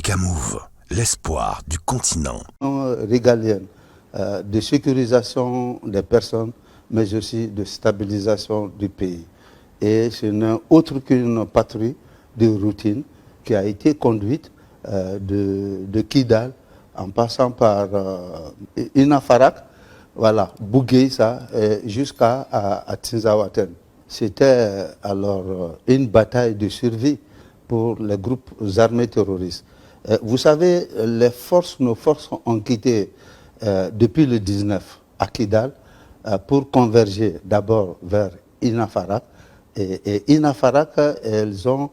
Africa Move, l'espoir du continent. Régalienne, de sécurisation des personnes, mais aussi de stabilisation du pays. Et ce n'est autre qu'une patrouille de routine qui a été conduite de Kidal en passant par Inafarak, voilà, Bougueïssa, jusqu'à Tinzaouaten. C'était alors une bataille de survie pour les groupes armés terroristes. Vous savez, nos forces ont quitté depuis le 19 à Kidal pour converger d'abord vers Inafarak. Et Inafarak, elles ont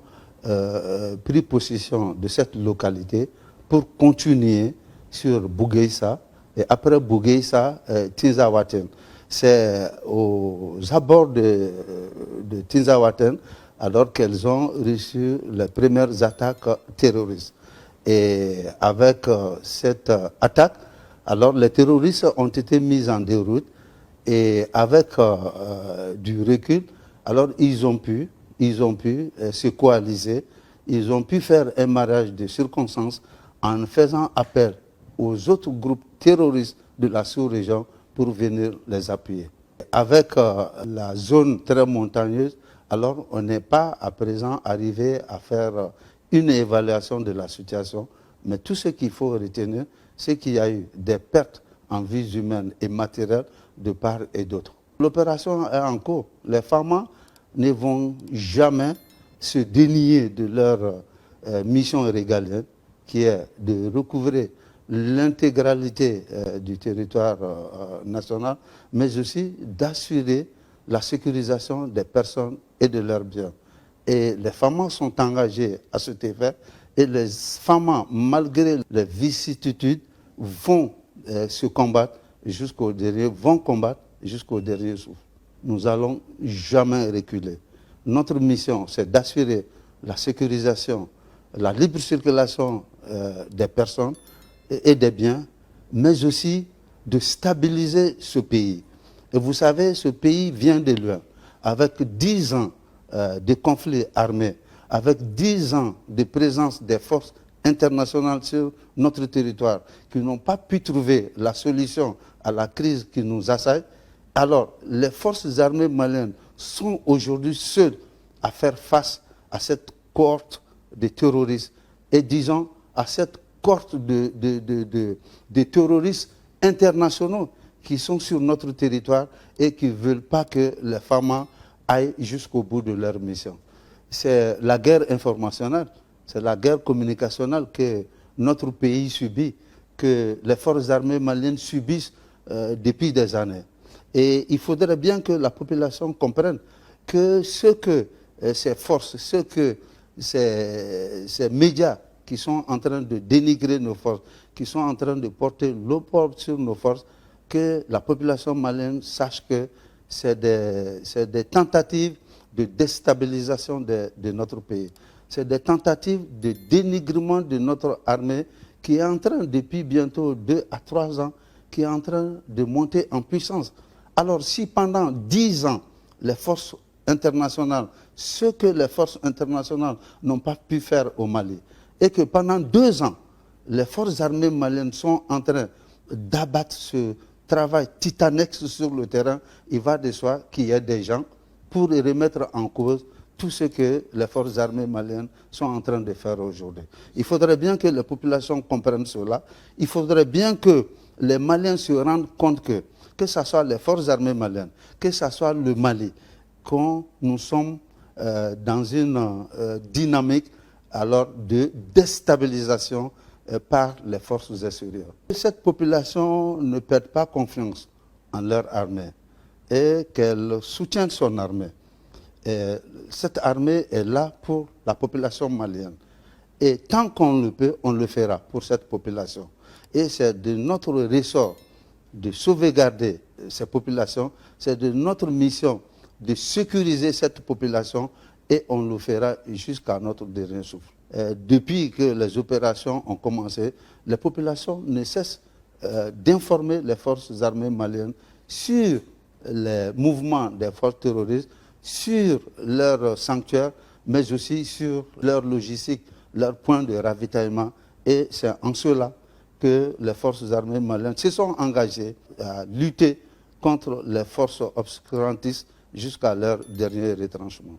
pris possession de cette localité pour continuer sur Bougueïssa et après Bougueïssa, Tinzaouaten. C'est aux abords de Tinzaouaten alors qu'elles ont reçu les premières attaques terroristes. Et avec cette attaque, alors les terroristes ont été mis en déroute et avec du recul, alors ils ont pu se coaliser, ils ont pu faire un mariage de circonstances en faisant appel aux autres groupes terroristes de la sous-région pour venir les appuyer. Avec la zone très montagneuse, alors on n'est pas à présent arrivé à faire une évaluation de la situation, mais tout ce qu'il faut retenir, c'est qu'il y a eu des pertes en vies humaines et matérielles de part et d'autre. L'opération est en cours. Les FAMA ne vont jamais se dénier de leur mission régalienne, qui est de recouvrer l'intégralité du territoire national, mais aussi d'assurer la sécurisation des personnes et de leurs biens. Et les FAMA sont engagés à cet effet, et les FAMA, malgré les vicissitudes, vont se combattre jusqu'au dernier, vont combattre jusqu'au dernier souffle. Nous n'allons jamais reculer. Notre mission, c'est d'assurer la sécurisation, la libre circulation des personnes et des biens, mais aussi de stabiliser ce pays. Et vous savez, ce pays vient de loin, avec 10 ans de conflits armés, avec 10 ans de présence des forces internationales sur notre territoire, qui n'ont pas pu trouver la solution à la crise qui nous assaille. Alors, les forces armées maliennes sont aujourd'hui seules à faire face à cette cohorte de terroristes et disons à cette cohorte de terroristes internationaux qui sont sur notre territoire et qui ne veulent pas que les FAMA aillent jusqu'au bout de leur mission. C'est la guerre informationnelle, c'est la guerre communicationnelle que notre pays subit, que les forces armées maliennes subissent depuis des années. Et il faudrait bien que la population comprenne que ce que ces forces, ce que ces médias qui sont en train de dénigrer nos forces, qui sont en train de porter l'opprobre sur nos forces, que la population malienne sache que c'est des tentatives de déstabilisation de notre pays. C'est des tentatives de dénigrement de notre armée qui est en train, depuis bientôt 2 à 3 ans, qui est en train de monter en puissance. Alors si pendant 10 ans, les forces internationales, ce que les forces internationales n'ont pas pu faire au Mali, et que pendant 2 ans, les forces armées maliennes sont en train d'abattre ce travail titanesque sur le terrain, il va de soi qu'il y ait des gens pour remettre en cause tout ce que les forces armées maliennes sont en train de faire aujourd'hui. Il faudrait bien que les populations comprennent cela. Il faudrait bien que les Maliens se rendent compte que ce soit les forces armées maliennes, que ce soit le Mali, quand nous sommes dans une dynamique alors de déstabilisation par les forces extérieures. Cette population ne perd pas confiance en leur armée et qu'elle soutienne son armée. Et cette armée est là pour la population malienne. Et tant qu'on le peut, on le fera pour cette population. Et c'est de notre ressort de sauvegarder ces populations, c'est de notre mission de sécuriser cette population et on le fera jusqu'à notre dernier souffle. Depuis que les opérations ont commencé, les populations ne cessent d'informer les forces armées maliennes sur les mouvements des forces terroristes, sur leurs sanctuaires, mais aussi sur leur logistique, leurs points de ravitaillement Et c'est en cela que les forces armées maliennes se sont engagées à lutter contre les forces obscurantistes jusqu'à leur dernier retranchement.